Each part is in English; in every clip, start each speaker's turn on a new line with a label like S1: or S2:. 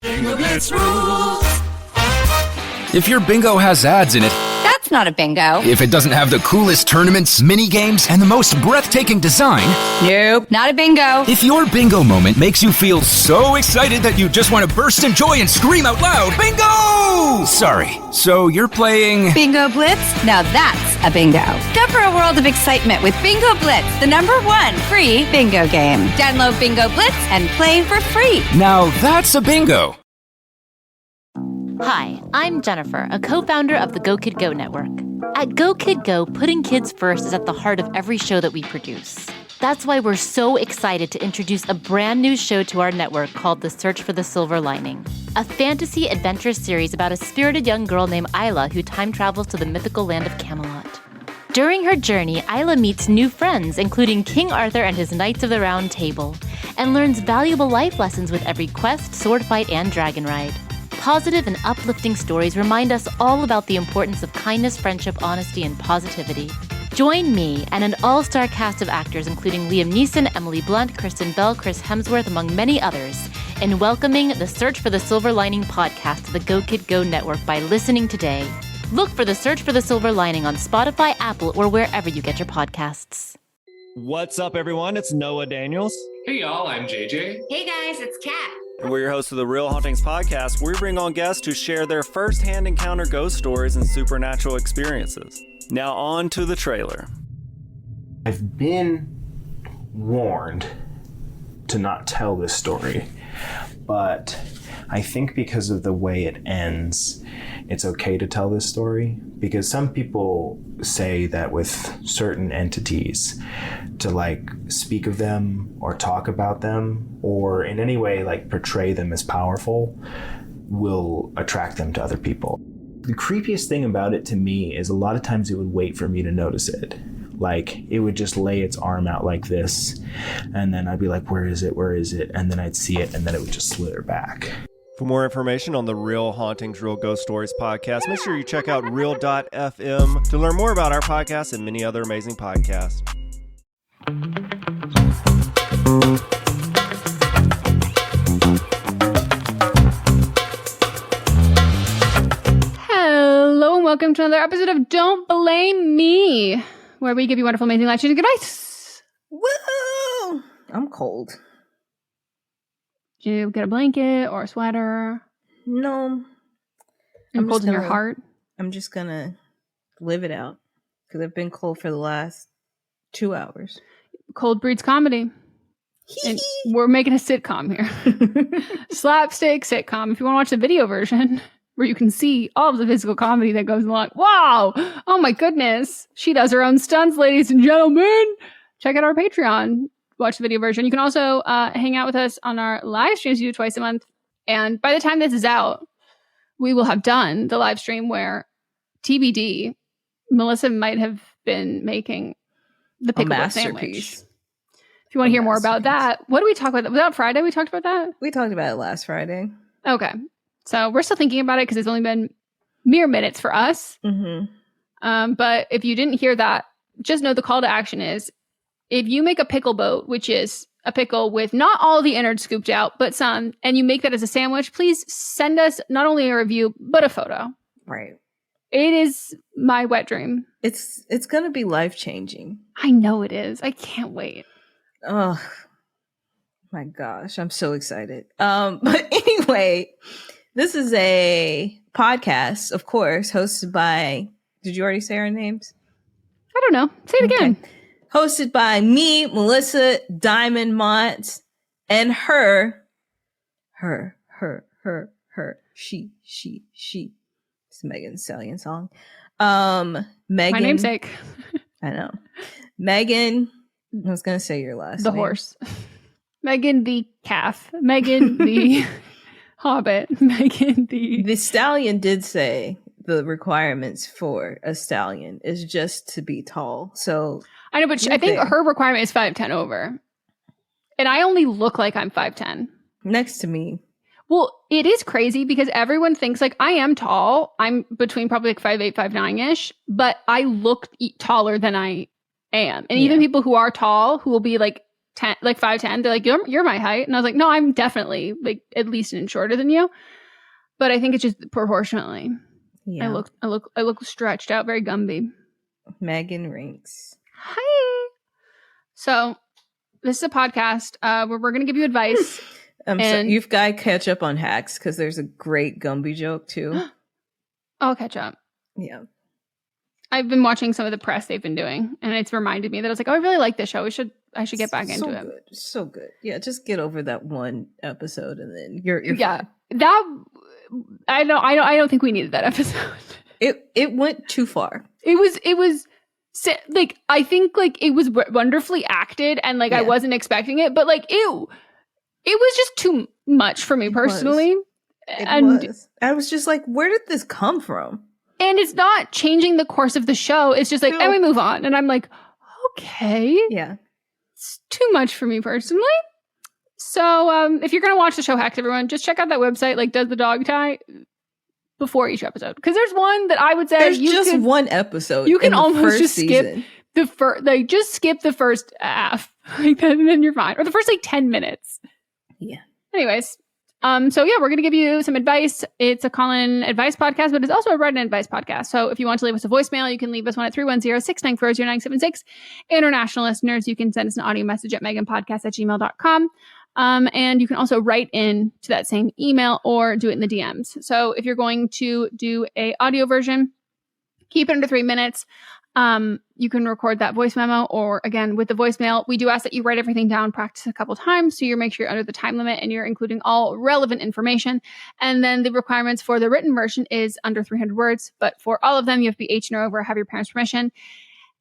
S1: Bingo Blitz rules.
S2: If your bingo has ads in it,
S3: That's not a bingo.
S2: if it doesn't have the coolest tournaments, mini games, and the most breathtaking design,
S3: Nope, not a bingo.
S2: if your bingo moment makes you feel so excited that you just want to burst in joy and scream out loud, bingo! Sorry, so you're playing...
S3: Bingo Blitz? Now that's a bingo. Go for a world of excitement with Bingo Blitz, the #1 free bingo game. Download Bingo Blitz and play for free.
S2: Now that's a bingo.
S4: Hi, I'm Jennifer, a co-founder of the Go Kid Go network. At Go Kid Go, putting kids first is at the heart of every show that we produce. That's why we're so excited to introduce a brand new show to our network called The Search for the Silver Lining, a fantasy adventure series about a spirited young girl named Isla who time travels to the mythical land of Camelot. During her journey, Isla meets new friends, including King Arthur and his Knights of the Round Table, and learns valuable life lessons with every quest, sword fight, and dragon ride. Positive and uplifting stories remind us all about the importance of kindness, friendship, honesty, and positivity. Join me and an all-star cast of actors including Liam Neeson, Emily Blunt, Kristen Bell, Chris Hemsworth, among many others, in welcoming the Search for the Silver Lining podcast to the Go Kid Go network by listening today. Look for the Search for the Silver Lining on Spotify, Apple, or wherever you get your podcasts.
S5: What's up, everyone? It's Noah Daniels.
S1: Hey y'all, I'm JJ.
S6: Hey guys, it's Kat.
S5: And we're your hosts of the Real Hauntings podcast, where we bring on guests to share their first-hand encounter ghost stories and supernatural experiences. Now on to the trailer.
S7: I've been warned to not tell this story, but I think because of the way it ends, it's okay to tell this story, because some people say that with certain entities, to like speak of them or talk about them or in any way like portray them as powerful will attract them to other people. The creepiest thing about it to me is a lot of times it would wait for me to notice it. Like it would just lay its arm out like this, and then I'd be like, where is it? Where is it? And then I'd see it, and then it would just slither back.
S5: For more information on the Real Hauntings, Real Ghost Stories podcast, make sure you check out real.fm to learn more about our podcast and many other amazing podcasts.
S8: Hello and welcome to another episode of Don't Blame Me, where we give you wonderful, amazing life changing advice.
S6: Woo! I'm cold.
S8: Did you get a blanket or a sweater?
S6: No.
S8: I'm cold in your heart.
S6: I'm just gonna live it out because I've been cold for the last 2 hours.
S8: Cold breeds comedy. And we're making a sitcom here. Slapstick sitcom. If you want to watch the video version, where you can see all of the physical comedy that goes along. Wow! Oh my goodness. She does her own stunts, ladies and gentlemen. Check out our Patreon. Watch the video version. You can also hang out with us on our live streams we do twice a month. And by the time this is out, we will have done the live stream where TBD, Melissa might have been making the pickle sandwich. If you want to hear more about that, what do we talk about? Was that Friday we talked about that?
S6: We talked about it last Friday.
S8: Okay. So we're still thinking about it because it's only been mere minutes for us.
S6: Mm-hmm.
S8: But if you didn't hear that, just know the call to action is if you make a pickle boat, which is a pickle with not all the innards scooped out, but some, and you make that as a sandwich, please send us not only a review, but a photo.
S6: Right.
S8: It is my wet dream.
S6: It's going to be life-changing.
S8: I know it is. I can't wait.
S6: Oh, my gosh. I'm so excited. But anyway, this is a podcast, of course, hosted by, did you already say our names?
S8: I don't know. Say it again.
S6: Okay. Hosted by me, Melissa Diamond Mont, and she. It's a Megan Thee Stallion song. Megan.
S8: My namesake.
S6: I know. Megan. I was going to say your last
S8: The
S6: name.
S8: horse. Megan the calf. Megan the hobbit. Megan the...
S6: The stallion did say the requirements for a stallion is just to be tall. So
S8: I know, but I think her requirement is 5'10" over. And I only look like I'm 5'10".
S6: Next to me.
S8: Well, it is crazy because everyone thinks like I am tall. I'm between probably like 5'8", 5'9"-ish, but I look taller than I am. And even people who are tall, who will be like 5'10". They're like, you're my height. And I was like, no, I'm definitely like at least an inch shorter than you. But I think it's just proportionally.
S6: Yeah.
S8: I look stretched out, very Gumby.
S6: Megan Rinks.
S8: Hi. So this is a podcast where we're going to give you advice.
S6: So you've got to catch up on hacks because there's a great Gumby joke too.
S8: I'll catch up.
S6: Yeah.
S8: I've been watching some of the press they've been doing, and it's reminded me that I was like, oh, I really like this show. I should get back into it.
S6: Good. So good. Yeah, just get over that one episode and then you're
S8: yeah.
S6: fine.
S8: That I don't think we needed that episode.
S6: It went too far.
S8: It was like, I think like it was wonderfully acted, and like I wasn't expecting it, but like it was just too much for me personally.
S6: I was just like, where did this come from?
S8: And it's not changing the course of the show. It's just like, and we move on. And I'm like, okay.
S6: Yeah.
S8: It's too much for me personally. So if you're going to watch the show Hacks, everyone, just check out that website, like Does the Dog Die, before each episode. Because there's one that I would say
S6: there's just one episode.
S8: You can almost just
S6: season.
S8: skip just skip the first half. Like that, and then you're fine. Or the first like 10 minutes.
S6: Yeah.
S8: Anyways. So yeah, we're going to give you some advice. It's a call-in advice podcast, but it's also a write-in advice podcast. So if you want to leave us a voicemail, you can leave us one at 310-694-0976. International listeners, you can send us an audio message at meganpodcast@gmail.com. And you can also write in to that same email or do it in the DMs. So if you're going to do a audio version, keep it under 3 minutes. You can record that voice memo, or again, with the voicemail, we do ask that you write everything down, practice a couple times, so you make sure you're under the time limit and you're including all relevant information. And then the requirements for the written version is under 300 words, but for all of them, you have to be 18 or over, have your parents' permission.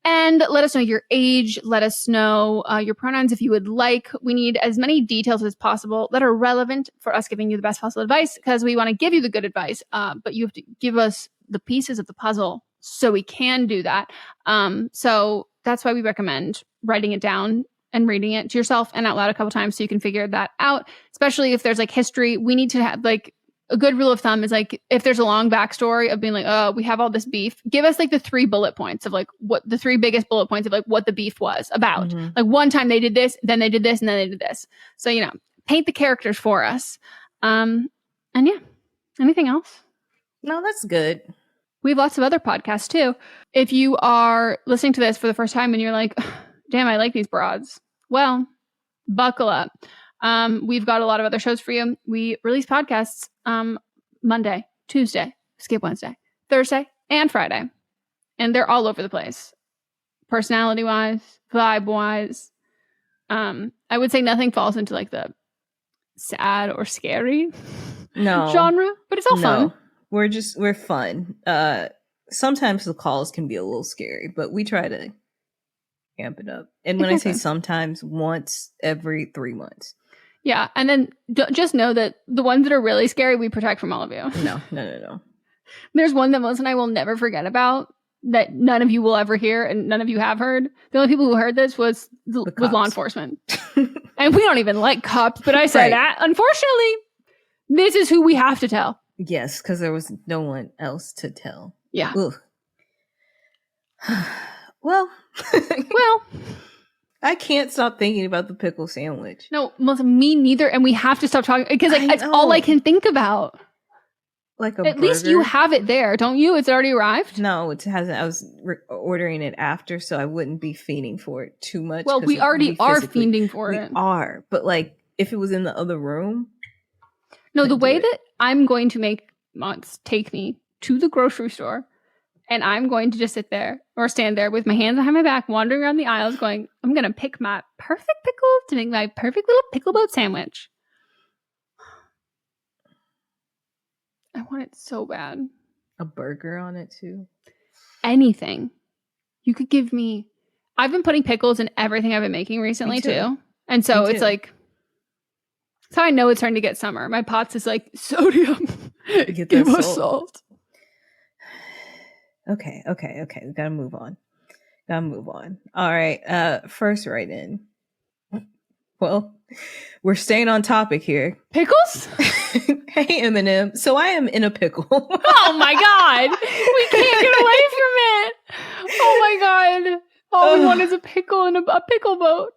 S8: And let us know your age. Let us know your pronouns if you would like. We need as many details as possible that are relevant for us giving you the best possible advice, because we want to give you the good advice, but you have to give us the pieces of the puzzle so we can do that. So that's why we recommend writing it down and reading it to yourself and out loud a couple times so you can figure that out, especially if there's like history. We need to have like a good rule of thumb is like, if there's a long backstory of being like, oh, we have all this beef, give us like the 3 bullet points of like what the 3 biggest bullet points of like what the beef was about. Mm-hmm. Like one time they did this, then they did this, and then they did this. So, you know, paint the characters for us. And yeah, anything else?
S6: No, that's good.
S8: We have lots of other podcasts too. If you are listening to this for the first time and you're like, damn, I like these broads. Well, buckle up. We've got a lot of other shows for you. We release podcasts Monday, Tuesday, skip Wednesday, Thursday, and Friday. And they're all over the place. Personality-wise, vibe-wise. I would say nothing falls into like the sad or scary genre, but it's all fun.
S6: We're fun. Sometimes the calls can be a little scary, but we try to amp it up. And when I say sometimes, once every 3 months.
S8: Yeah, and then just know that the ones that are really scary, we protect from all of you.
S6: No.
S8: There's one that Melissa and I will never forget about that none of you will ever hear and none of you have heard. The only people who heard this was law enforcement. And we don't even like cops, but I said that. Unfortunately, this is who we have to tell.
S6: Yes, because there was no one else to tell.
S8: Yeah.
S6: Well,
S8: well,
S6: I can't stop thinking about the pickle sandwich.
S8: No, me neither. And we have to stop talking because like that's all I can think about.
S6: Like
S8: at least you have it there, don't you? It's already arrived.
S6: No, it hasn't. I was ordering it after, so I wouldn't be fiending for it too much.
S8: Well, we already are fiending for it.
S6: We are, but like if it was in the other room.
S8: No, the way that I'm going to make Montz take me to the grocery store, and I'm going to just sit there or stand there with my hands behind my back, wandering around the aisles going, I'm going to pick my perfect pickles to make my perfect little pickle boat sandwich. I want it so bad.
S6: A burger on it too?
S8: Anything. You could give me... I've been putting pickles in everything I've been making recently too. And so it's like... That's how I know it's starting to get summer. My pots is like, sodium. Give us salt.
S6: Okay. We gotta move on. All right. First write in. Well, we're staying on topic here.
S8: Pickles?
S6: Hey, Eminem. So I am in a pickle.
S8: Oh my God. We can't get away from it. Oh my God. All we want is a pickle and a pickle boat.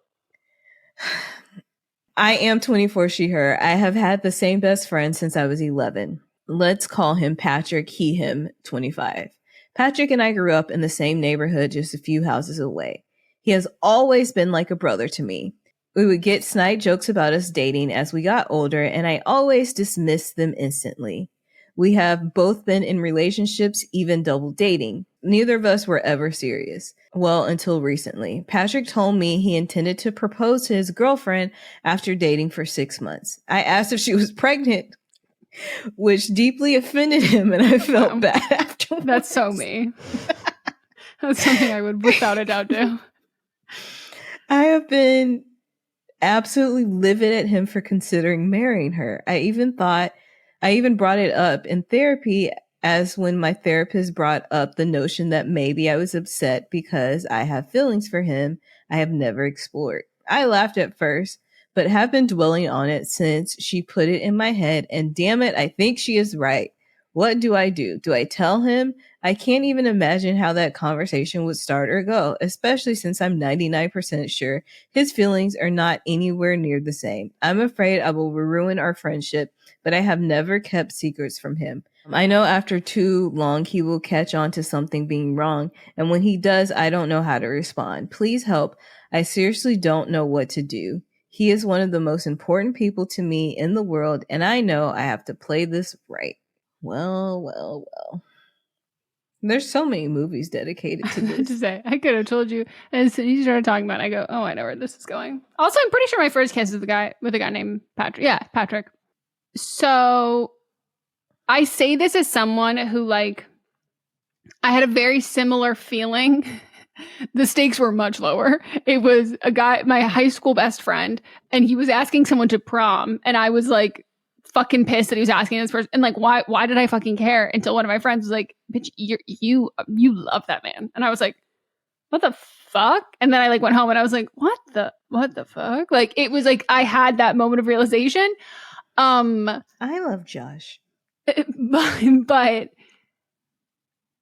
S6: I am 24, she, her. I have had the same best friend since I was 11. Let's call him Patrick, he, him, 25. Patrick and I grew up in the same neighborhood just a few houses away. He has always been like a brother to me. We would get snide jokes about us dating as we got older, and I always dismissed them instantly. We have both been in relationships, even double dating. Neither of us were ever serious. Well, until recently. Patrick told me he intended to propose to his girlfriend after dating for 6 months. I asked if she was pregnant, which deeply offended him, and I felt bad afterwards.
S8: That's so me. That's something I would without a doubt do.
S6: I have been absolutely livid at him for considering marrying her. I even brought it up in therapy, as when my therapist brought up the notion that maybe I was upset because I have feelings for him I have never explored. I laughed at first, but have been dwelling on it since she put it in my head, and damn it, I think she is right. What do I do? Do I tell him? I can't even imagine how that conversation would start or go, especially since I'm 99% sure his feelings are not anywhere near the same. I'm afraid I will ruin our friendship, but I have never kept secrets from him. I know after too long he will catch on to something being wrong, and when he does, I don't know how to respond. Please help. I seriously don't know what to do. He is one of the most important people to me in the world, and I know I have to play this right. Well. There's so many movies dedicated to this.
S8: To say, I could have told you. And as you started talking about it, I go, oh, I know where this is going. Also, I'm pretty sure my first kiss is with a guy named Patrick. Yeah, Patrick. So I say this as someone who, like, I had a very similar feeling. The stakes were much lower. It was a guy, my high school best friend, and he was asking someone to prom. And I was like, fucking pissed that he was asking this person, and like, why did I fucking care? Until one of my friends was like, bitch, you love that man. And I was like, what the fuck? And then I like went home and I was like, what the fuck? Like, it was like I had that moment of realization.
S6: I love Josh.
S8: But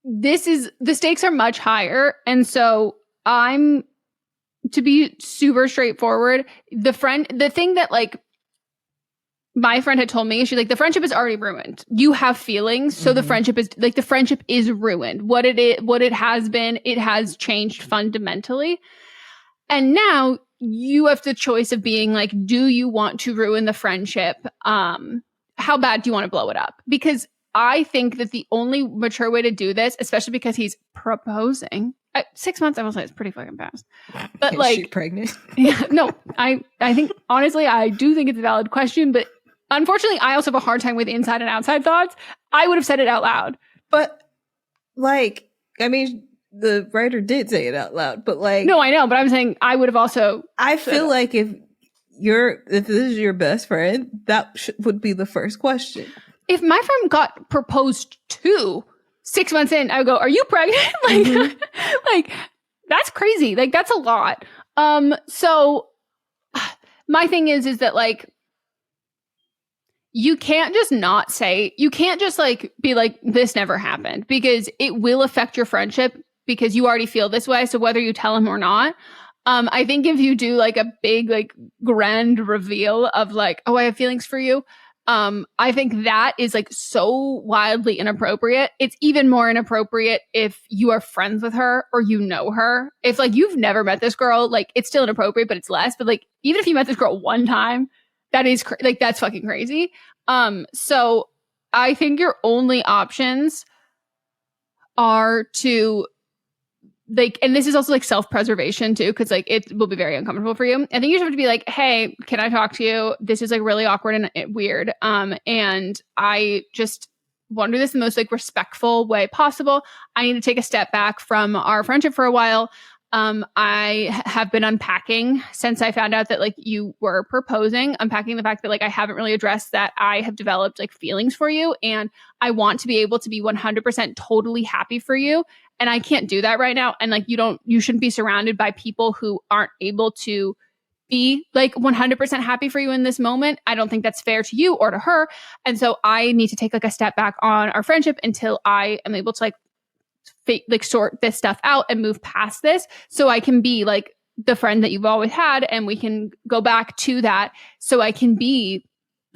S8: the stakes are much higher, and so I'm, to be super straightforward, the thing that like my friend had told me, she's like, the friendship is already ruined. You have feelings, so the friendship is ruined. What it has been, it has changed fundamentally. And now you have the choice of being like, do you want to ruin the friendship? How bad do you want to blow it up? Because I think that the only mature way to do this, especially because he's proposing, 6 months, I will say, it's pretty fucking fast. But
S6: Is
S8: like,
S6: she pregnant?
S8: Yeah, no, I think, honestly, I do think it's a valid question, but unfortunately, I also have a hard time with inside and outside thoughts. I would have said it out loud.
S6: But, like, I mean, the writer did say it out loud, but like...
S8: No, I know, but I'm saying I would have also...
S6: I feel like if this is your best friend, that would be the first question.
S8: If my friend got proposed to 6 months in, I would go, are you pregnant? Like, like, that's crazy. Like, that's a lot. So my thing is that like, you can't just not say, you can't just like be like, this never happened, because it will affect your friendship because you already feel this way. So whether you tell him or not, I think if you do like a big, like grand reveal of like, oh, I have feelings for you. I think that is like so wildly inappropriate. It's even more inappropriate if you are friends with her or you know her. If like you've never met this girl, like it's still inappropriate, but it's less. But like, even if you met this girl one time, that is like, that's fucking crazy. So I think your only options are to like, and this is also like self-preservation too, because like it will be very uncomfortable for you. I think you just have to be like, hey, can I talk to you? This is like really awkward and weird. And I just want to do this in the most like respectful way possible. I need to take a step back from our friendship for a while. I have been unpacking since I found out that like you were proposing, unpacking the fact that like I haven't really addressed that I have developed like feelings for you, and I want to be able to be 100% totally happy for you. And I can't do that right now. And like, you shouldn't be surrounded by people who aren't able to be like 100% happy for you in this moment. I don't think that's fair to you or to her. And so I need to take like a step back on our friendship until I am able to like sort this stuff out and move past this, so I can be like the friend that you've always had, and we can go back to that so I can be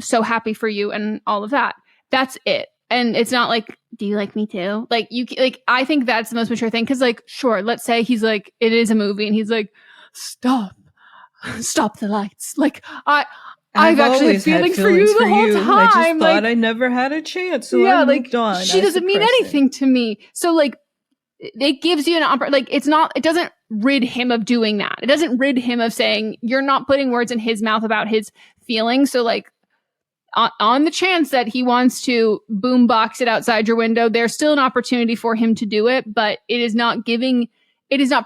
S8: so happy for you and all of that. That's it. And it's not like, do you like me too? Like, I think that's the most mature thing. Cause like, sure, let's say he's like, it is a movie and he's like, stop the lights. Like, I've actually had feelings for you the whole time.
S6: I just
S8: like,
S6: thought I never had a chance. So I moved on.
S8: She doesn't mean anything to me. So like, it gives you an opportunity. Like, it doesn't rid him of doing that. It doesn't rid him of saying, you're not putting words in his mouth about his feelings. So like, on the chance that he wants to boombox it outside your window, there's still an opportunity for him to do it, but it is not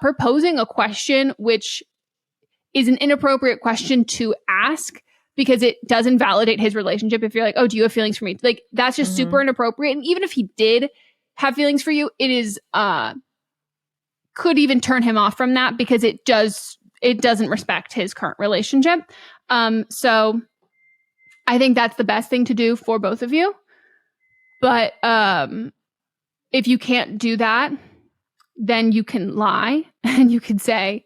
S8: proposing a question which is an inappropriate question to ask because it doesn't validate his relationship. If you're like, oh, do you have feelings for me? Like, that's just super inappropriate. And even if he did have feelings for you, it is, could even turn him off from that because it doesn't respect his current relationship. So I think that's the best thing to do for both of you. But if you can't do that, then you can lie and you can say,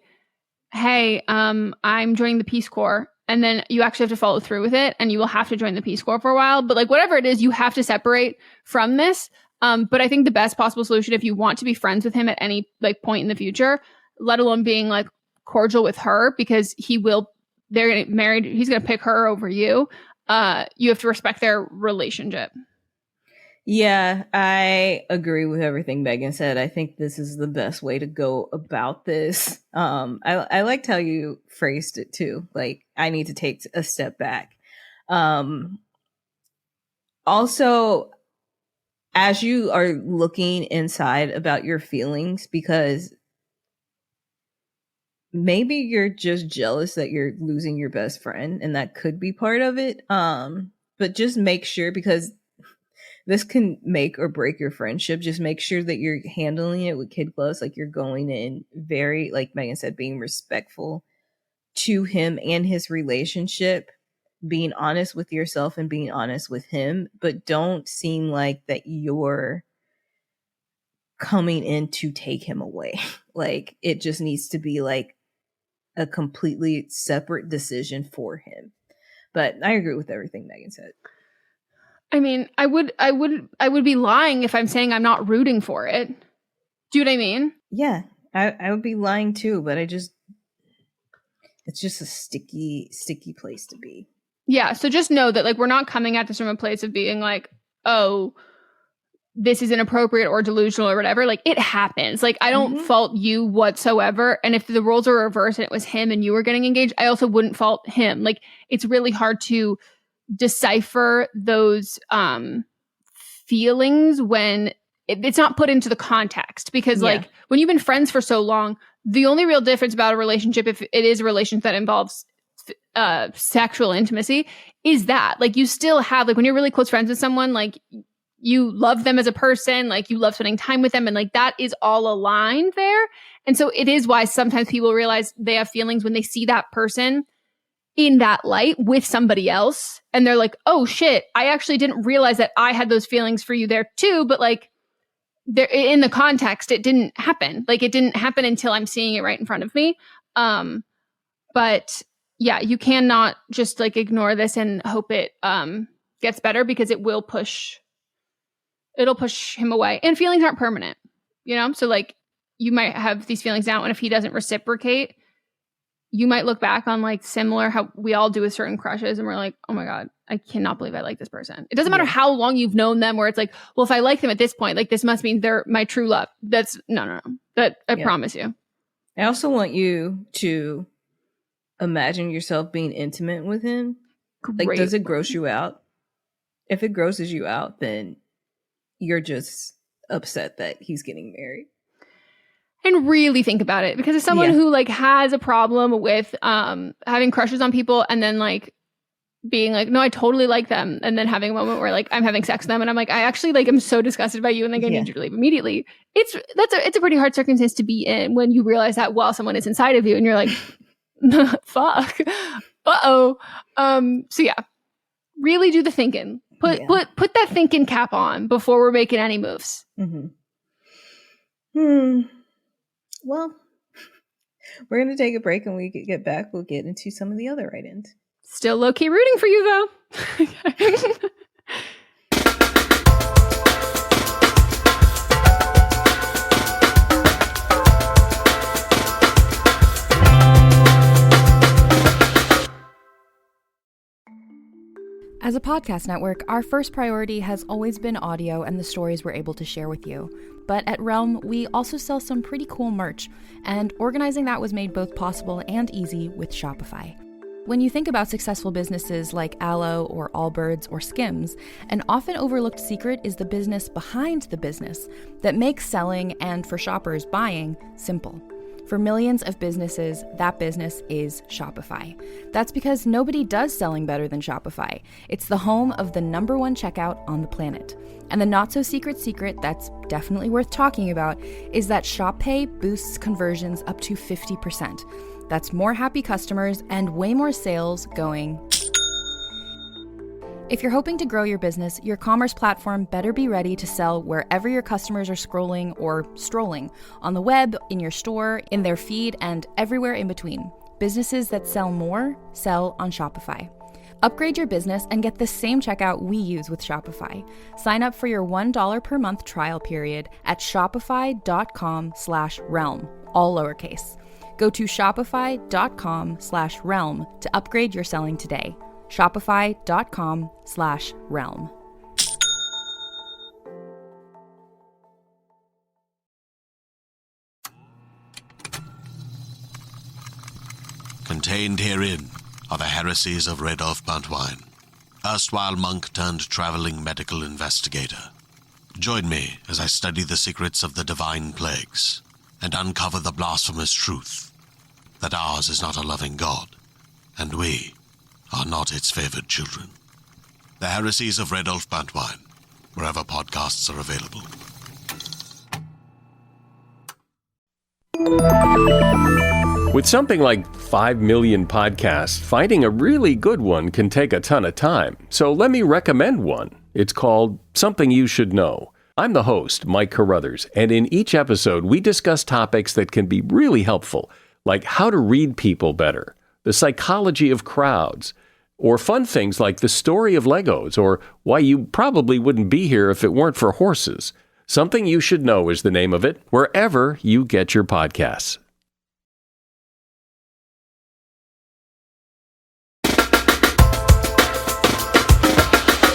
S8: hey, I'm joining the Peace Corps. And then you actually have to follow through with it and you will have to join the Peace Corps for a while. But like whatever it is, you have to separate from this. But I think the best possible solution, if you want to be friends with him at any like point in the future, let alone being like cordial with her, because they're going to get married. He's going to pick her over you. You have to respect their relationship.
S6: Yeah, I agree with everything Megan said. I think this is the best way to go about this. I liked how you phrased it too. Like, I need to take a step back. Also, as you are looking inside about your feelings, because maybe you're just jealous that you're losing your best friend, and that could be part of it. But just make sure, because this can make or break your friendship. Just make sure that you're handling it with kid gloves. Like, you're going in very, like Megan said, being respectful to him and his relationship, being honest with yourself and being honest with him, but don't seem like that you're coming in to take him away. Like, it just needs to be like a completely separate decision for him. But I agree with everything Megan said.
S8: I mean, I would be lying if I'm saying I'm not rooting for it. Do you know what I mean?
S6: Yeah, I would be lying too, but it's just a sticky place to be.
S8: Yeah, so just know that like we're not coming at this from a place of being like, oh, this is inappropriate or delusional or whatever. Like, it happens. Like, I don't fault you whatsoever. And if the roles are reversed and it was him and you were getting engaged, I also wouldn't fault him. Like, it's really hard to decipher those feelings when it's not put into the context, because like when you've been friends for so long, the only real difference about a relationship, if it is a relationship that involves sexual intimacy, is that like you still have, like when you're really close friends with someone, like you love them as a person, like you love spending time with them, and like that is all aligned there. And so it is why sometimes people realize they have feelings when they see that person in that light with somebody else, and they're like, oh shit, I actually didn't realize that I had those feelings for you there too, but like there in the context it didn't happen. Like, it didn't happen until I'm seeing it right in front of me. But yeah, you cannot just like ignore this and hope it gets better, because it'll push him away. And feelings aren't permanent, you know? So like you might have these feelings now, and if he doesn't reciprocate, you might look back on like similar how we all do with certain crushes, and we're like, oh my God, I cannot believe I like this person. It doesn't matter how long you've known them, where it's like, well, if I like them at this point, like this must mean they're my true love. That's no. That I promise you.
S6: I also want you to imagine yourself being intimate with him.
S8: Great.
S6: Like, does it gross you out? If it grosses you out, then you're just upset that he's getting married.
S8: And really think about it, because as someone who like has a problem with having crushes on people and then like being like, no, I totally like them, and then having a moment where like I'm having sex with them and I'm like, I actually like am so disgusted by you, and like I need you to leave immediately. It's a pretty hard circumstance to be in when you realize that while someone is inside of you and you're like, fuck, so yeah, really do the thinking. Put that thinking cap on before we're making any moves.
S6: Well, We're going to take a break, and when we get back, we'll get into some of the other write-ins.
S8: Still low-key rooting for you, though.
S9: As a podcast network, our first priority has always been audio and the stories we're able to share with you. But at Realm, we also sell some pretty cool merch, and organizing that was made both possible and easy with Shopify. When you think about successful businesses like Aloe or Allbirds or Skims, an often overlooked secret is the business behind the business that makes selling and, for shoppers, buying simple. For millions of businesses, that business is Shopify. That's because nobody does selling better than Shopify. It's the home of the #1 checkout on the planet. And the not-so-secret secret that's definitely worth talking about is that Shop Pay boosts conversions up to 50%. That's more happy customers and way more sales going. If you're hoping to grow your business, your commerce platform better be ready to sell wherever your customers are scrolling or strolling, on the web, in your store, in their feed, and everywhere in between. Businesses that sell more, sell on Shopify. Upgrade your business and get the same checkout we use with Shopify. Sign up for your $1 per month trial period at shopify.com/realm, all lowercase. Go to shopify.com/realm to upgrade your selling today. Shopify.com/realm.
S10: Contained herein are the heresies of Radolf Buntwine, erstwhile monk turned traveling medical investigator. Join me as I study the secrets of the divine plagues and uncover the blasphemous truth that ours is not a loving God, and we are not its favored children. The heresies of Radolf Buntwine, wherever podcasts are available.
S11: With something like 5 million podcasts, finding a really good one can take a ton of time. So let me recommend one. It's called Something You Should Know. I'm the host, Mike Carruthers, and in each episode we discuss topics that can be really helpful, like how to read people better, the psychology of crowds, or fun things like the story of Legos, or why you probably wouldn't be here if it weren't for horses. Something You Should Know is the name of it, wherever you get your podcasts.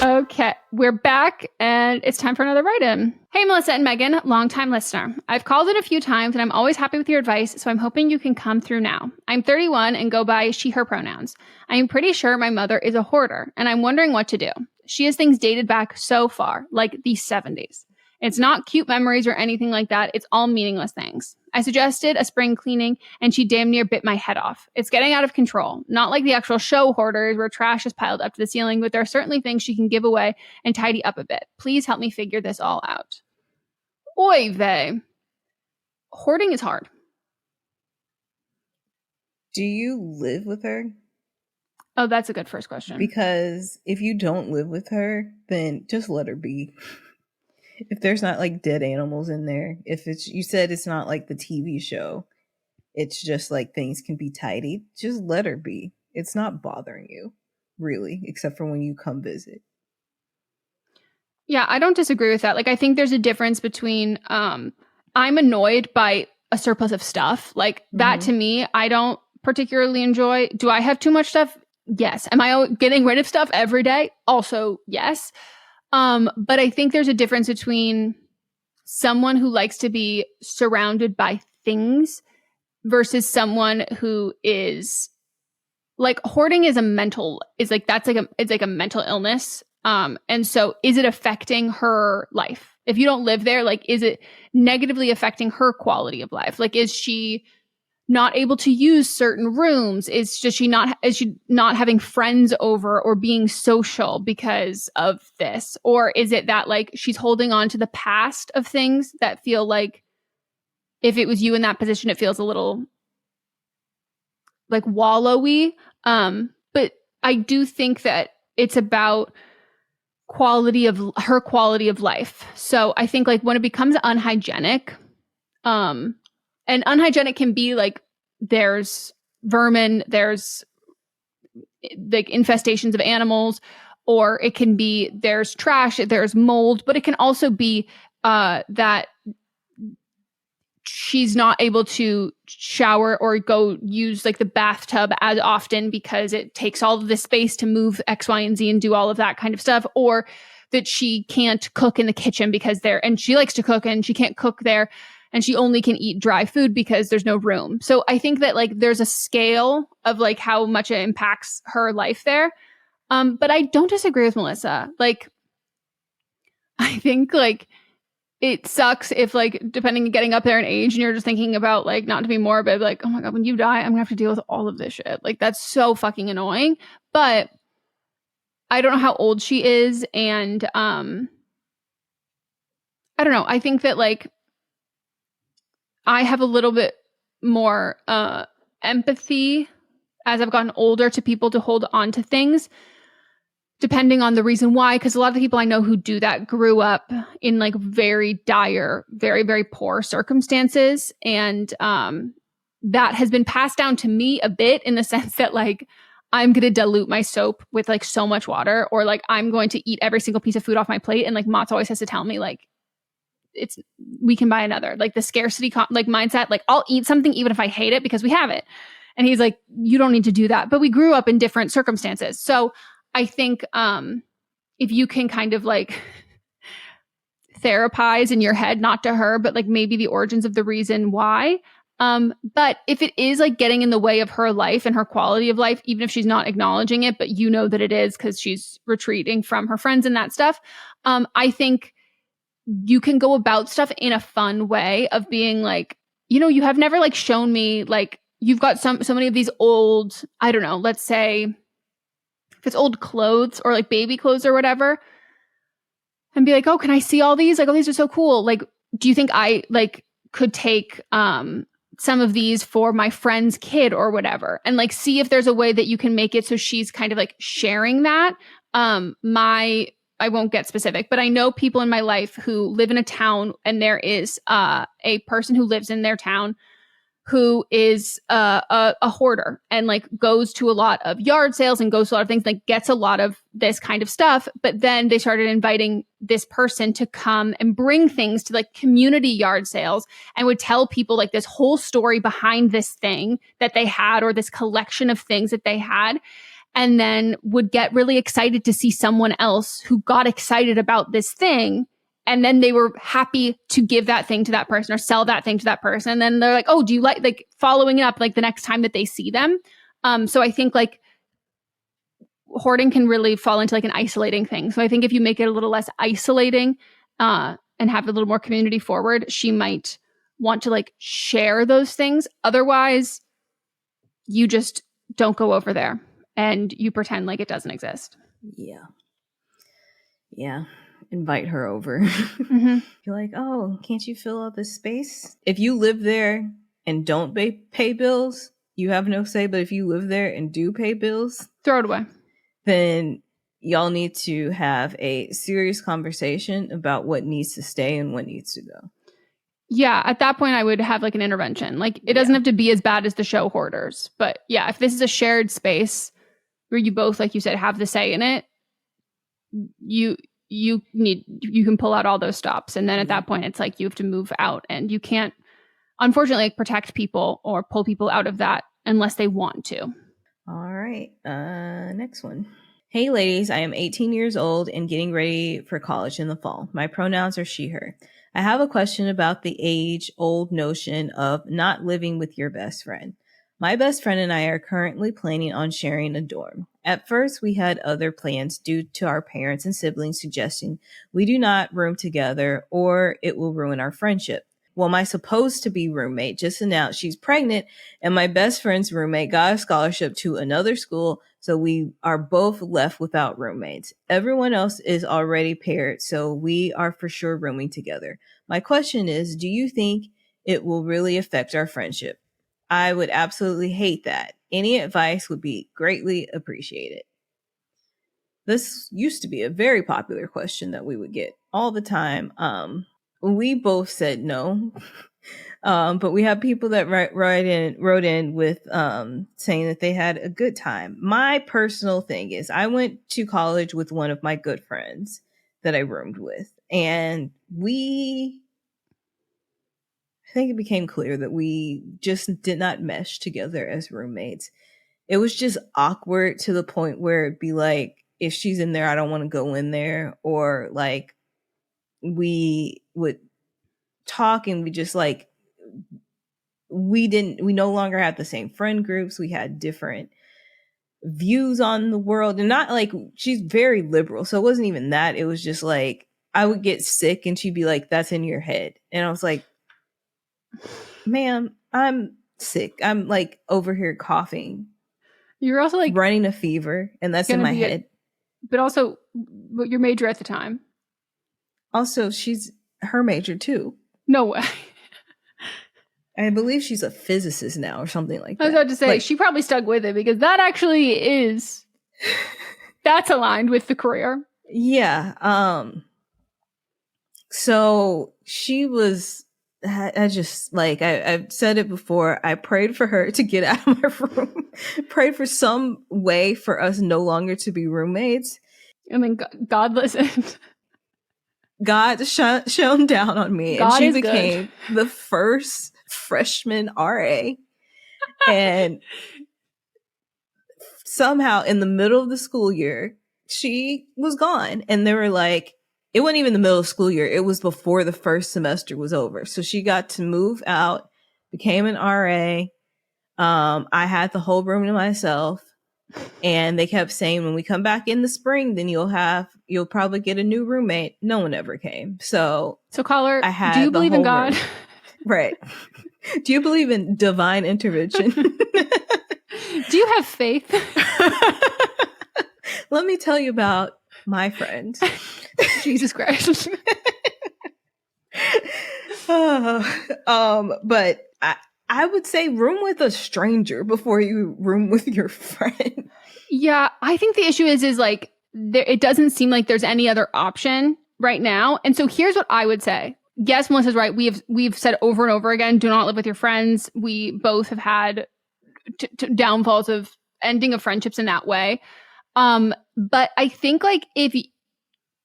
S8: Okay, we're back, and it's time for another write-in. Hey, Melissa and Megan, longtime listener. I've called in a few times, and I'm always happy with your advice, so I'm hoping you can come through now. I'm 31 and go by she, her pronouns. I am pretty sure my mother is a hoarder, and I'm wondering what to do. She has things dated back so far, like the 70s. It's not cute memories or anything like that. It's all meaningless things. I suggested a spring cleaning, and she damn near bit my head off. It's getting out of control. Not like the actual show hoarders where trash is piled up to the ceiling, but there are certainly things she can give away and tidy up a bit. Please help me figure this all out. Oy vey. Hoarding is hard.
S6: Do you live with her?
S8: Oh, that's a good first question.
S6: Because if you don't live with her, then just let her be. If there's not like dead animals in there, if it's, you said it's not like the TV show, it's just like things can be tidied, just let her be. It's not bothering you, really, except for when you come visit.
S8: Yeah, I don't disagree with that. Like, I think there's a difference between I'm annoyed by a surplus of stuff. Like, that to me, I don't particularly enjoy. Do I have too much stuff? Yes. Am I getting rid of stuff every day? Also, yes. But I think there's a difference between someone who likes to be surrounded by things versus someone who is like, hoarding is it's like a mental illness. And so is it affecting her life? If you don't live there, like, is it negatively affecting her quality of life? Like, is she not able to use certain rooms? Is she not having friends over or being social because of this? Or is it that, like, she's holding on to the past of things that feel like, if it was you in that position, it feels a little like wallowy. But I do think that it's about quality of life. So I think, like, when it becomes unhygienic, and unhygienic can be like there's vermin, there's like infestations of animals, or it can be there's trash, there's mold, but it can also be that she's not able to shower or go use like the bathtub as often because it takes all of the space to move X, Y, and Z and do all of that kind of stuff, or that she can't cook in the kitchen because and she likes to cook and she can't cook there, and she only can eat dry food because there's no room. So I think that like there's a scale of like how much it impacts her life there. But I don't disagree with Melissa. Like, I think like it sucks if like, depending on getting up there in age and you're just thinking about like, not to be morbid, like, oh my God, when you die, I'm gonna have to deal with all of this shit. Like, that's so fucking annoying. But I don't know how old she is. And I don't know. I think that like, I have a little bit more empathy as I've gotten older to people to hold on to things, depending on the reason why. Because a lot of the people I know who do that grew up in like very dire, very, very poor circumstances. And that has been passed down to me a bit in the sense that like, I'm going to dilute my soap with like so much water, or like I'm going to eat every single piece of food off my plate. And like Mott's always has to tell me like, we can buy another, like the scarcity like mindset, like I'll eat something even if I hate it because we have it. And he's like, you don't need to do that. But we grew up in different circumstances. So I think if you can kind of like therapize in your head, not to her, but like maybe the origins of the reason why. But if it is like getting in the way of her life and her quality of life, even if she's not acknowledging it, but you know that it is because she's retreating from her friends and that stuff, I think you can go about stuff in a fun way of being like, you know, you have never like shown me like you've got so many of these old, I don't know, let's say if it's old clothes or like baby clothes or whatever, and be like, oh, can I see all these? Like, oh, these are so cool. Like, do you think I like could take some of these for my friend's kid or whatever, and like see if there's a way that you can make it so she's kind of like sharing that. I won't get specific, but I know people in my life who live in a town, and there is a person who lives in their town who is a hoarder and like goes to a lot of yard sales and goes to a lot of things, like gets a lot of this kind of stuff. But then they started inviting this person to come and bring things to like community yard sales, and would tell people like this whole story behind this thing that they had, or this collection of things that they had. And then would get really excited to see someone else who got excited about this thing. And then they were happy to give that thing to that person or sell that thing to that person. And then they're like, oh, do you like following it up like the next time that they see them? So I think like hoarding can really fall into like an isolating thing. So I think if you make it a little less isolating and have a little more community forward, she might want to like share those things. Otherwise, you just don't go over there and you pretend like it doesn't exist.
S6: Yeah. Invite her over. Mm-hmm. You're like, oh, can't you fill out this space? If you live there and don't pay bills, you have no say. But if you live there and do pay bills,
S8: throw it away.
S6: Then y'all need to have a serious conversation about what needs to stay and what needs to go.
S8: Yeah, at that point, I would have like an intervention. Like, it doesn't have to be as bad as the show Hoarders. But yeah, if this is a shared space where you both, like you said, have the say in it, you can pull out all those stops. And then at that point, it's like you have to move out, and you can't, unfortunately, like, protect people or pull people out of that unless they want to.
S6: All right. Next one. Hey, ladies, I am 18 years old and getting ready for college in the fall. My pronouns are she, her. I have a question about the age-old notion of not living with your best friend. My best friend and I are currently planning on sharing a dorm. At first, we had other plans due to our parents and siblings suggesting we do not room together or it will ruin our friendship. Well, my supposed to be roommate just announced she's pregnant, and my best friend's roommate got a scholarship to another school, so we are both left without roommates. Everyone else is already paired, so we are for sure rooming together. My question is, do you think it will really affect our friendship? I would absolutely hate that. Any advice would be greatly appreciated. This used to be a very popular question that we would get all the time. We both said no. But we have people that wrote in with saying that they had a good time. My personal thing is I went to college with one of my good friends that I roomed with, and I think it became clear that we just did not mesh together as roommates. It was just awkward to the point where it'd be like, if she's in there, I don't want to go in there, or like we would talk and we just like we no longer had the same friend groups. We had different views on the world, and not like, she's very liberal, so it wasn't even that. It was just like I would get sick and she'd be like, that's in your head, and I was like, ma'am, I'm sick, I'm like over here coughing.
S8: You're also like
S6: running a fever, and that's in my head.
S8: But also your major at the time.
S6: Also, she's her major too.
S8: No way.
S6: I believe she's a physicist now or something like that.
S8: I was about to say,
S6: like,
S8: she probably stuck with it because that actually is, that's aligned with the career.
S6: Yeah. So she was, I just like, I've said it before, I prayed for her to get out of my room, prayed for some way for us no longer to be roommates.
S8: And then God listened.
S6: God shone down on me,
S8: God,
S6: and she became the first freshman RA. And somehow in the middle of the school year, she was gone. And they were like, it wasn't even the middle of the school year, it was before the first semester was over. So she got to move out, became an RA. I had the whole room to myself. And they kept saying, when we come back in the spring, then you'll probably get a new roommate. No one ever came. So
S8: caller, do you believe in God?
S6: Room. Right. Do you believe in divine intervention?
S8: Do you have faith?
S6: Let me tell you about my friend.
S8: Jesus Christ.
S6: But I would say room with a stranger before you room with your friend.
S8: Yeah, I think the issue is like it doesn't seem like there's any other option right now. And so here's what I would say. Yes, Melissa's right. We've said over and over again, do not live with your friends. We both have had downfalls of ending of friendships in that way. But I think like if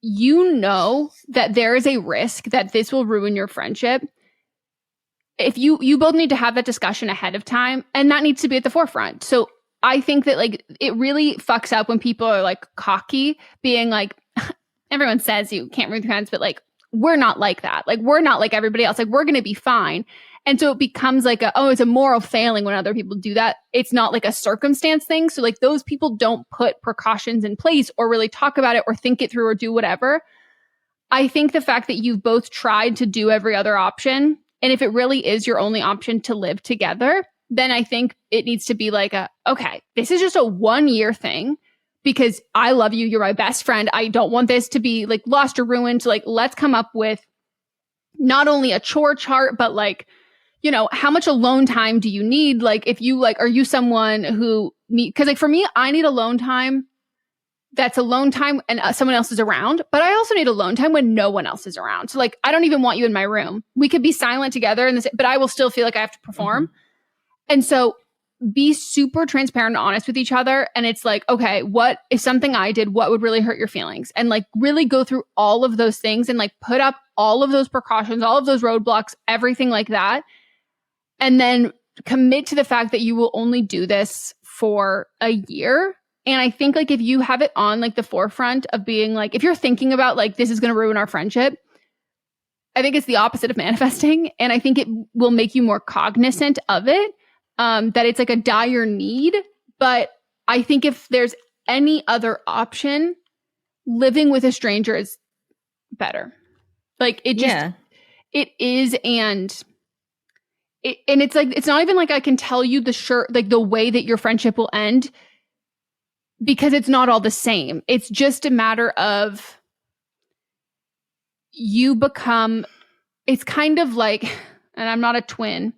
S8: you know that there is a risk that this will ruin your friendship, if you both need to have that discussion ahead of time, and that needs to be at the forefront. So I think that like it really fucks up when people are like cocky, being like, everyone says you can't room with your friends, but like, we're not like that. Like, we're not like everybody else. Like, we're going to be fine. And so it becomes like it's a moral failing when other people do that. It's not like a circumstance thing. So like those people don't put precautions in place or really talk about it or think it through or do whatever. I think the fact that you've both tried to do every other option, and if it really is your only option to live together, then I think it needs to be like okay, this is just a 1 year thing because I love you. You're my best friend. I don't want this to be like lost or ruined. So like, let's come up with not only a chore chart, but like, you know, how much alone time do you need? Like, if you like, are you someone who because like for me, I need alone time. That's alone time and someone else is around, but I also need alone time when no one else is around. So like, I don't even want you in my room. We could be silent together but I will still feel like I have to perform. Mm-hmm. And so be super transparent and honest with each other. And it's like, okay, what if something I did, what would really hurt your feelings? And like really go through all of those things and like put up all of those precautions, all of those roadblocks, everything like that. And then commit to the fact that you will only do this for a year. And I think like if you have it on like the forefront of being like, if you're thinking about like, this is going to ruin our friendship, I think it's the opposite of manifesting. And I think it will make you more cognizant of it, that it's like a dire need. But I think if there's any other option, living with a stranger is better. Like it just, it is. And it's like, it's not even like I can tell you like the way that your friendship will end, because it's not all the same. It's just a matter of it's kind of like, and I'm not a twin,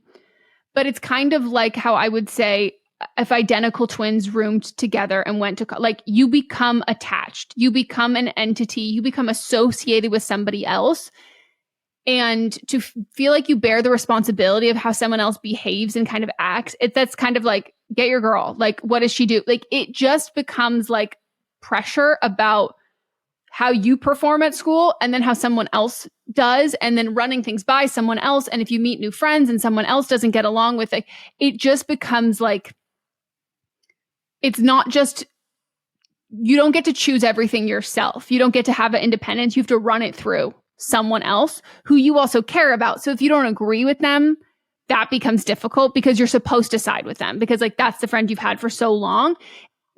S8: but it's kind of like how I would say if identical twins roomed together and went to, like, you become attached, you become an entity, you become associated with somebody else. and to feel like you bear the responsibility of how someone else behaves and kind of acts, that's kind of like, get your girl. Like, what does she do? Like, it just becomes like pressure about how you perform at school and then how someone else does, and then running things by someone else. And if you meet new friends and someone else doesn't get along with it, it just becomes like, it's not just, you don't get to choose everything yourself. You don't get to have an independence. You have to run it through someone else who you also care about. So if you don't agree with them, that becomes difficult because you're supposed to side with them because like that's the friend you've had for so long.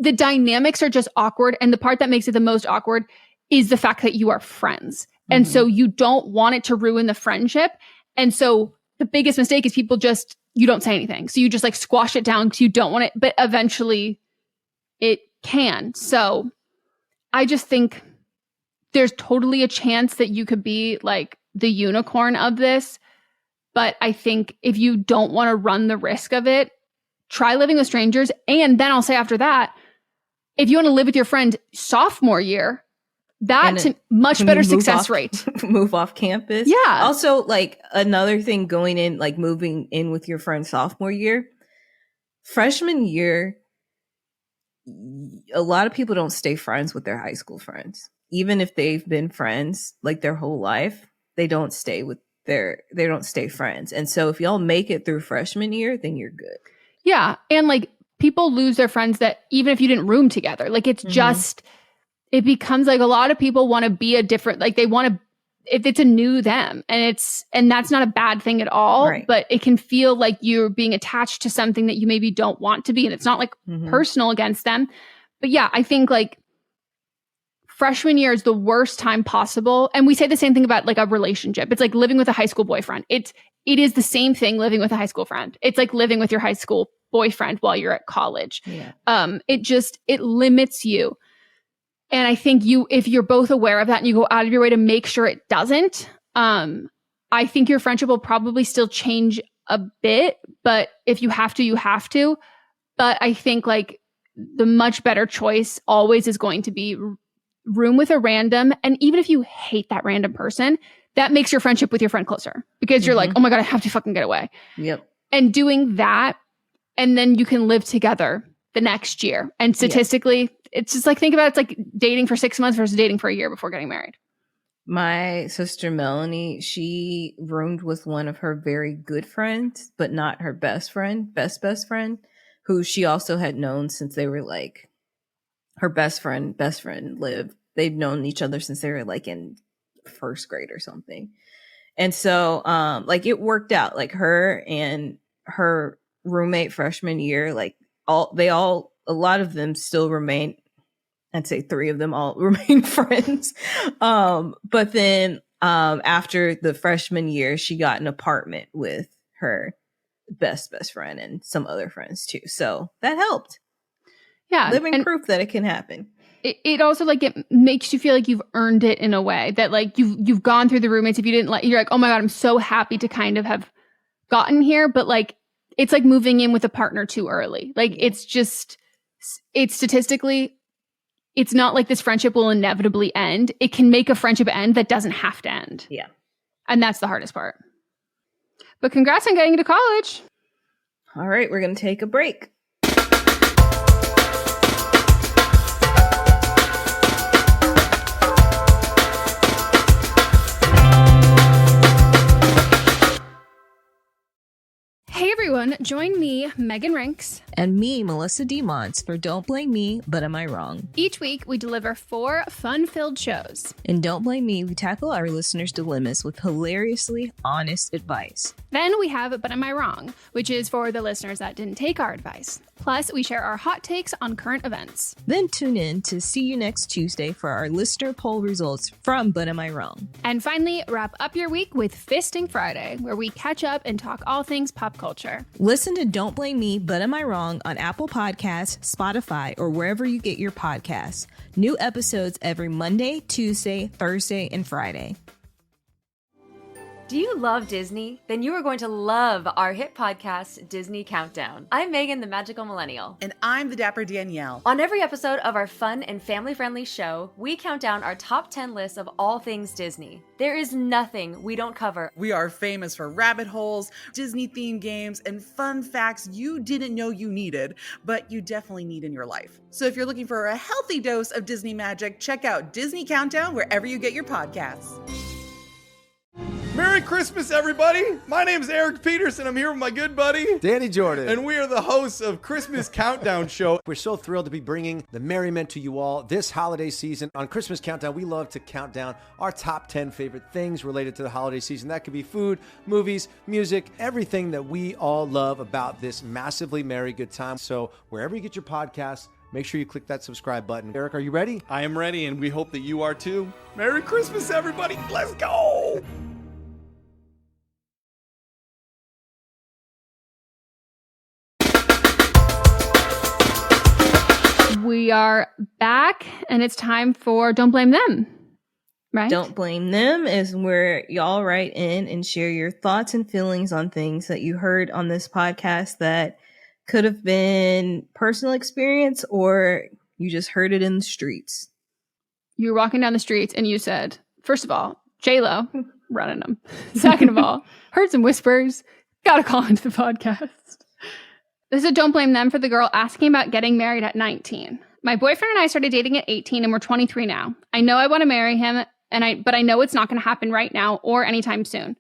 S8: The dynamics are just awkward. And the part that makes it the most awkward is the fact that you are friends. And so you don't want it to ruin the friendship. And so the biggest mistake is people just, you don't say anything. So you just like squash it down because you don't want it, but eventually it can. So I just think there's totally a chance that you could be like the unicorn of this. But I think if you don't want to run the risk of it, try living with strangers. And then I'll say after that, if you want to live with your friend sophomore year, that's much better success rate.
S6: Move off campus.
S8: Yeah.
S6: Also, like another thing going in, like moving in with your friend sophomore year, freshman year, a lot of people don't stay friends with their high school friends. Even if they've been friends like their whole life, they don't stay friends. And so if y'all make it through freshman year, then you're good. Yeah.
S8: And like people lose their friends that even if you didn't room together, like it's just, it becomes like a lot of people want to be a different, like they want to, if it's a new them, and that's not a bad thing at all,
S6: Right.
S8: But it can feel like you're being attached to something that you maybe don't want to be. And it's not like personal against them. But yeah, I think like freshman year is the worst time possible. And we say the same thing about like a relationship. It's like living with a high school boyfriend. It is the same thing living with a high school friend. It's like living with your high school boyfriend while you're at college.
S6: Yeah.
S8: It limits you. And I think if you're both aware of that and you go out of your way to make sure it doesn't, I think your friendship will probably still change a bit, but if you have to, you have to. But I think like the much better choice always is going to be room with a random. And even if you hate that random person, that makes your friendship with your friend closer because you're like, oh my God, I have to fucking get away.
S6: Yep.
S8: And doing that, and then you can live together the next year. And statistically, it's just like, think about it's like dating for 6 months versus dating for a year before getting married.
S6: My sister Melanie, she roomed with one of her very good friends, but not her best friend, best friend, who she also had known since they were like, her best friend lived. They'd known each other since they were like in first grade or something. And so like it worked out, like her and her roommate freshman year, like a lot of them still remain, I'd say 3 of them all remain friends. But then after the freshman year, she got an apartment with her best friend and some other friends too. So that helped.
S8: Yeah.
S6: Living proof that it can happen.
S8: It also like it makes you feel like you've earned it in a way that like you've gone through the roommates. If you didn't like, you're like, oh my God, I'm so happy to kind of have gotten here. But like, it's like moving in with a partner too early. Like it's statistically, it's not like this friendship will inevitably end. It can make a friendship end that doesn't have to end.
S6: Yeah.
S8: And that's the hardest part. But congrats on getting into college.
S6: All right, we're going to take a break.
S8: Hey everyone, join me, Megan Rinks.
S6: And me, Melissa DeMonts, for Don't Blame Me, But Am I Wrong?
S8: Each week, we deliver 4 fun-filled shows.
S6: In Don't Blame Me, we tackle our listeners' dilemmas with hilariously honest advice.
S8: Then we have But Am I Wrong, which is for the listeners that didn't take our advice. Plus, we share our hot takes on current events.
S6: Then tune in to See You Next Tuesday for our listener poll results from But Am I Wrong?
S8: And finally, wrap up your week with Fisting Friday, where we catch up and talk all things pop culture.
S6: Listen to Don't Blame Me, But Am I Wrong on Apple Podcasts, Spotify, or wherever you get your podcasts. New episodes every Monday, Tuesday, Thursday, and Friday.
S12: Do you love Disney? Then you are going to love our hit podcast, Disney Countdown. I'm Megan, the Magical Millennial.
S13: And I'm the Dapper Danielle.
S12: On every episode of our fun and family-friendly show, we count down our top 10 lists of all things Disney. There is nothing we don't cover.
S13: We are famous for rabbit holes, Disney-themed games, and fun facts you didn't know you needed, but you definitely need in your life. So if you're looking for a healthy dose of Disney magic, check out Disney Countdown wherever you get your podcasts.
S14: Merry Christmas, everybody! My name is Eric Peterson. I'm here with my good buddy,
S15: Danny Jordan.
S14: And we are the hosts of Christmas Countdown Show.
S15: We're so thrilled to be bringing the merriment to you all this holiday season. On Christmas Countdown, we love to count down our top 10 favorite things related to the holiday season. That could be food, movies, music, everything that we all love about this massively merry good time. So wherever you get your podcasts, make sure you click that subscribe button. Eric, are you ready?
S14: I am ready, and we hope that you are too. Merry Christmas, everybody! Let's go!
S8: We are back, and it's time for Don't Blame Them, right?
S6: Don't Blame Them is where y'all write in and share your thoughts and feelings on things that you heard on this podcast that could have been personal experience or you just heard it in the streets.
S8: You were walking down the streets and you said, first of all, J-Lo, running them. Second of all, heard some whispers, gotta call into the podcast. This is a Don't Blame Them for the girl asking about getting married at 19. My boyfriend and I started dating at 18 and we're 23 now. I know I want to marry him, but I know it's not going to happen right now or anytime soon.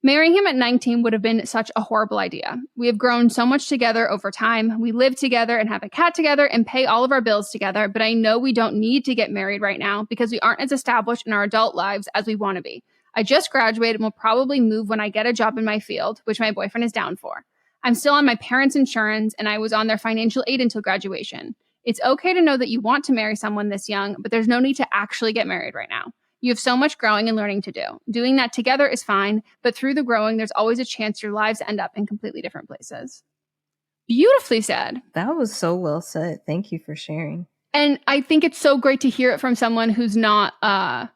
S8: Marrying him at 19 would have been such a horrible idea. We have grown so much together over time. We live together and have a cat together and pay all of our bills together, but I know we don't need to get married right now because we aren't as established in our adult lives as we want to be. I just graduated and will probably move when I get a job in my field, which my boyfriend is down for. I'm still on my parents' insurance and I was on their financial aid until graduation. It's okay to know that you want to marry someone this young, but there's no need to actually get married right now. You have so much growing and learning to do. Doing that together is fine, but through the growing, there's always a chance your lives end up in completely different places. Beautifully said.
S6: That was so well said. Thank you for sharing.
S8: And I think it's so great to hear it from someone who's not, a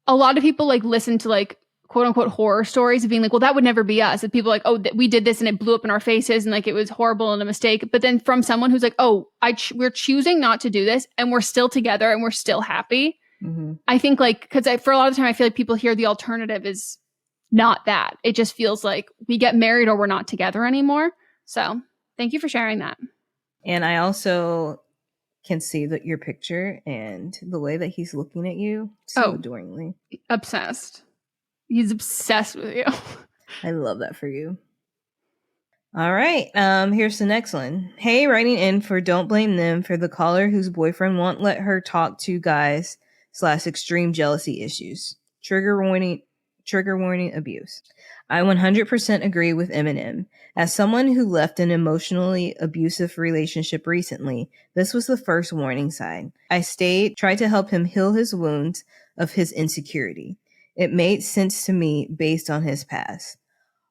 S8: lot of people like listen to like, quote unquote horror stories of being like, well, that would never be us. And people are like, oh, we did this and it blew up in our faces and like it was horrible and a mistake. But then from someone who's like, oh, we're choosing not to do this and we're still together and we're still happy. Mm-hmm. I think like, because for a lot of the time, I feel like people hear the alternative is not that. It just feels like we get married or we're not together anymore. So thank you for sharing that.
S6: And I also can see that your picture and the way that he's looking at you so adoringly.
S8: Obsessed. He's obsessed with you.
S6: I love that for you. All right. Here's the next one. Hey, writing in for Don't Blame Them for the caller whose boyfriend won't let her talk to guys / extreme jealousy issues. Trigger warning abuse. I 100% agree with Eminem. As someone who left an emotionally abusive relationship recently, this was the first warning sign. I tried to help him heal his wounds of his insecurity. It made sense to me based on his past.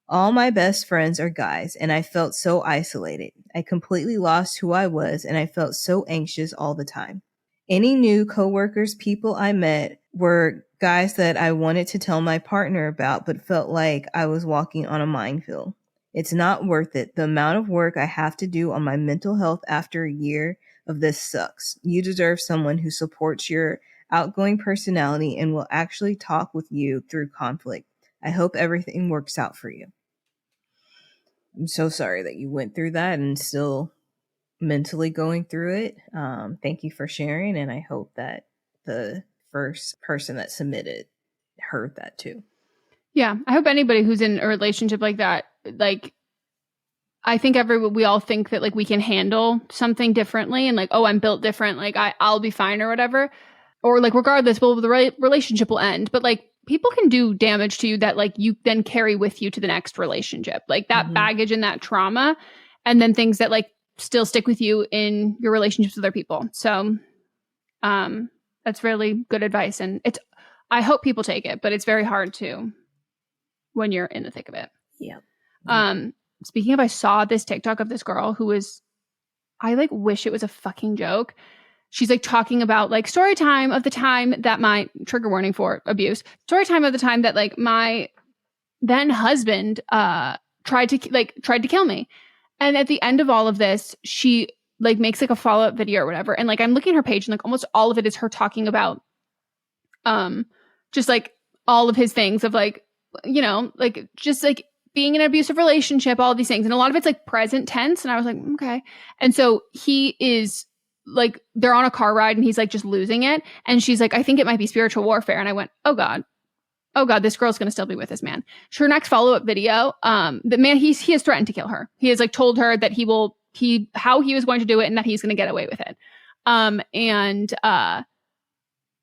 S6: All my best friends are guys, and I felt so isolated. I completely lost who I was, and I felt so anxious all the time. Any new coworkers, people I met, were guys that I wanted to tell my partner about, but felt like I was walking on a minefield. It's not worth it. The amount of work I have to do on my mental health after a year of this sucks. You deserve someone who supports your outgoing personality and will actually talk with you through conflict. I hope everything works out for you. I'm so sorry that you went through that and still mentally going through it. Thank you for sharing, and I hope that the first person that submitted heard that too.
S8: Yeah, I hope anybody who's in a relationship like that, like, I think we all think that like we can handle something differently and like, oh, I'm built different, like I'll be fine or whatever. Or like regardless, well, the relationship will end. But like people can do damage to you that like you then carry with you to the next relationship. Like that baggage and that trauma, and then things that like still stick with you in your relationships with other people. So that's really good advice. And I hope people take it, but it's very hard to when you're in the thick of it.
S6: Yeah.
S8: Speaking of, I saw this TikTok of this girl who I like wish it was a fucking joke. She's like talking about like story time of the time that my trigger warning for abuse, story time of the time that like my then husband tried to kill me. And at the end of all of this, she like makes like a follow-up video or whatever. And like I'm looking at her page and like almost all of it is her talking about just like all of his things of like, you know, like just like being in an abusive relationship, all of these things. And a lot of it's like present tense. And I was like, okay. And so he is like, they're on a car ride and he's like just losing it. And she's like, I think it might be spiritual warfare. And I went, oh God, this girl's going to still be with this man. Her next follow-up video, the man, he has threatened to kill her. He has like told her that how he was going to do it and that he's going to get away with it.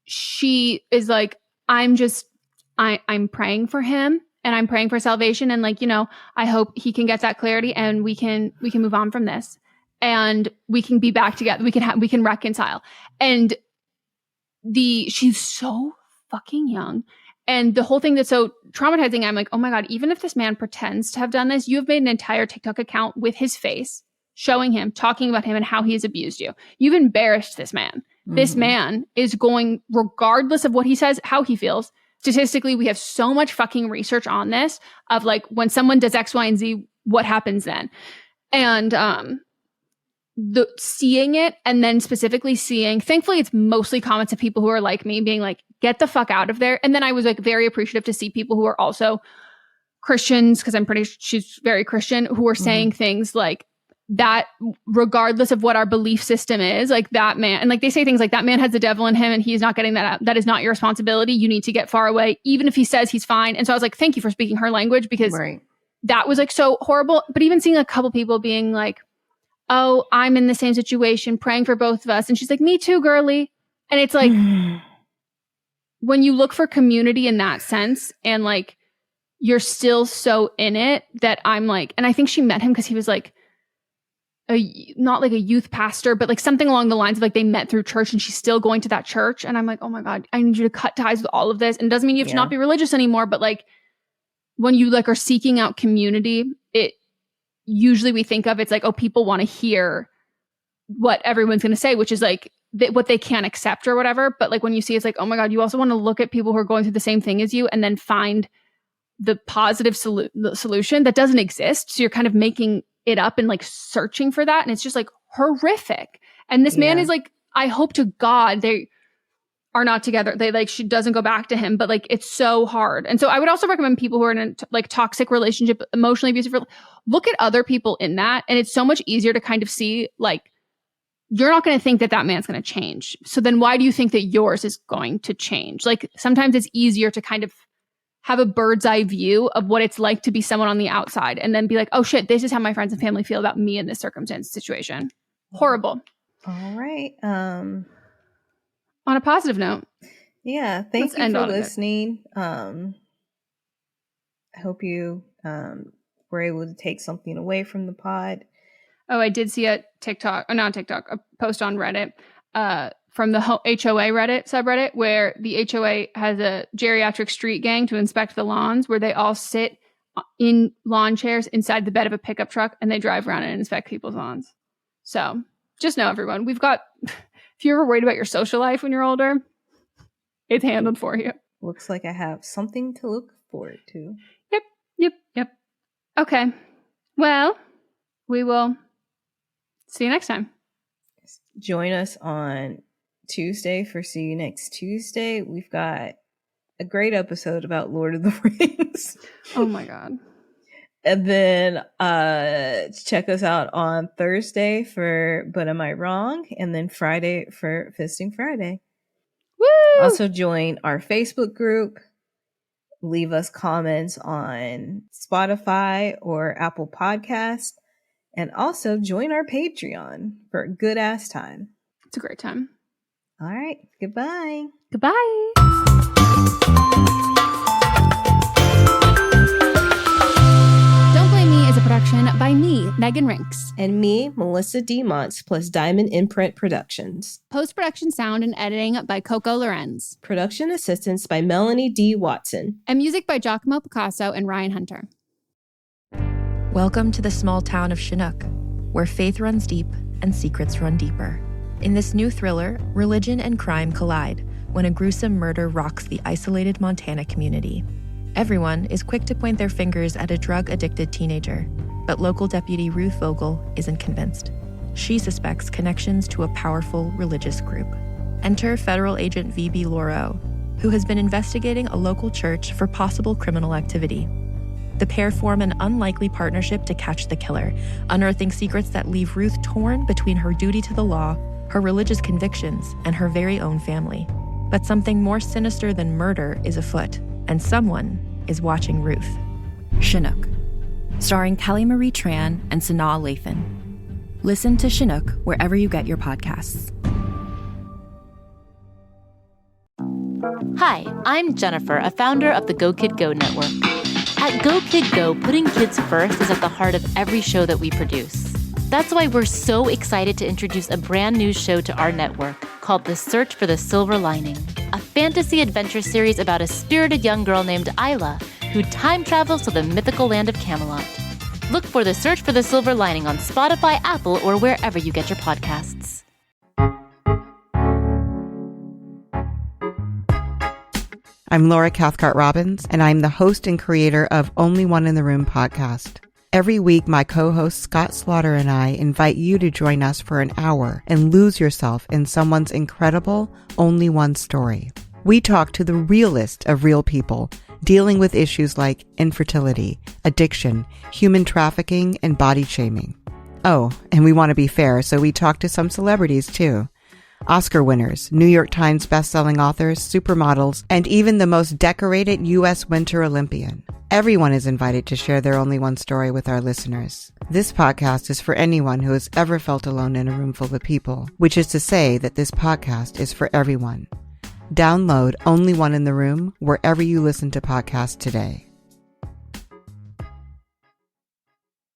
S8: She is like, I'm praying for him and I'm praying for salvation. And like, you know, I hope he can get that clarity and we can move on from this and we can be back together. We can reconcile. And she's so fucking young. And the whole thing that's so traumatizing, I'm like, oh my God, even if this man pretends to have done this, you have made an entire TikTok account with his face, showing him, talking about him and how he has abused you. You've embarrassed this man. Mm-hmm. This man is going, regardless of what he says, how he feels. Statistically, we have so much fucking research on this of like when someone does X, Y, and Z, what happens then? And seeing it and then specifically seeing, thankfully, it's mostly comments of people who are like me being like, get the fuck out of there. And then I was like very appreciative to see people who are also Christians, because I'm pretty sure she's very Christian, who are saying things like that, regardless of what our belief system is, like that man, and like they say things like that man has the devil in him and he's not getting that out. That is not your responsibility. You need to get far away, even if he says he's fine. And so I was like, thank you for speaking her language, because that was like so horrible. But even seeing a couple people being like, oh, I'm in the same situation, praying for both of us. And she's like, me too, girly. And it's like, when you look for community in that sense and like, you're still so in it that I'm like, and I think she met him because he was like, not like a youth pastor, but like something along the lines of like they met through church and she's still going to that church. And I'm like, oh my God, I need you to cut ties with all of this. And it doesn't mean you have to not be religious anymore, but like when you like are seeking out community, it usually we think of it's like, oh, people want to hear what everyone's going to say, which is like what they can't accept or whatever. But like when you see it's like, oh my God, you also want to look at people who are going through the same thing as you and then find the positive solution that doesn't exist. So you're kind of making it up and like searching for that. And it's just like horrific. And this man is like, I hope to God they are not together. They like, she doesn't go back to him, but like, it's so hard. And so I would also recommend people who are in a like toxic relationship, emotionally abusive, look at other people in that. And it's so much easier to kind of see like, you're not going to think that that man's going to change. So then why do you think that yours is going to change? Like sometimes it's easier to kind of have a bird's eye view of what it's like to be someone on the outside and then be like, oh shit, this is how my friends and family feel about me in this circumstance situation. Horrible.
S6: All right.
S8: On a positive note.
S6: Yeah. Thank you for listening. I hope you were able to take something away from the pod.
S8: Oh, I did see a post on Reddit from the HOA Reddit subreddit where the HOA has a geriatric street gang to inspect the lawns where they all sit in lawn chairs inside the bed of a pickup truck and they drive around and inspect people's lawns. So just know, everyone, we've got, if you're ever worried about your social life when you're older, it's handled for you.
S6: Looks like I have something to look forward to.
S8: Yep. Okay. Well, we will see you next time.
S6: Join us on Tuesday for See You Next Tuesday. We've got a great episode about Lord of the Rings.
S8: Oh my God.
S6: And then check us out on Thursday for But Am I Wrong? And then Friday for Fisting Friday.
S8: Woo!
S6: Also join our Facebook group. Leave us comments on Spotify or Apple Podcasts. And also join our Patreon for a good ass time.
S8: It's a great time.
S6: All right. Goodbye.
S8: Goodbye. Don't Blame Me is a production by me, Megan Rinks.
S6: And me, Melissa D. Montz, plus Diamond Imprint Productions.
S8: Post-production sound and editing by Coco Lorenz.
S6: Production assistance by Melanie D. Watson.
S8: And music by Giacomo Picasso and Ryan Hunter.
S9: Welcome to the small town of Chinook, where faith runs deep and secrets run deeper. In this new thriller, religion and crime collide when a gruesome murder rocks the isolated Montana community. Everyone is quick to point their fingers at a drug-addicted teenager, but local deputy Ruth Vogel isn't convinced. She suspects connections to a powerful religious group. Enter federal agent V.B. Laureau, who has been investigating a local church for possible criminal activity. The pair form an unlikely partnership to catch the killer, unearthing secrets that leave Ruth torn between her duty to the law, her religious convictions, and her very own family. But something more sinister than murder is afoot, and someone is watching Ruth. Chinook, starring Kelly Marie Tran and Sanaa Lathan. Listen to Chinook wherever you get your podcasts.
S4: Hi, I'm Jennifer, a founder of the Go Kid Go network. At Go Kid Go, putting kids first is at the heart of every show that we produce. That's why we're so excited to introduce a brand new show to our network called The Search for the Silver Lining, a fantasy adventure series about a spirited young girl named Isla who time travels to the mythical land of Camelot. Look for The Search for the Silver Lining on Spotify, Apple, or wherever you get your podcasts.
S16: I'm Laura Cathcart-Robbins, and I'm the host and creator of Only One in the Room podcast. Every week, my co-host Scott Slaughter and I invite you to join us for an hour and lose yourself in someone's incredible Only One story. We talk to the realest of real people, dealing with issues like infertility, addiction, human trafficking, and body shaming. Oh, and we want to be fair, so we talk to some celebrities too. Oscar winners, New York Times bestselling authors, supermodels, and even the most decorated U.S. Winter Olympian. Everyone is invited to share their Only One story with our listeners. This podcast is for anyone who has ever felt alone in a room full of people, which is to say that this podcast is for everyone. Download Only One in the Room wherever you listen to podcasts today.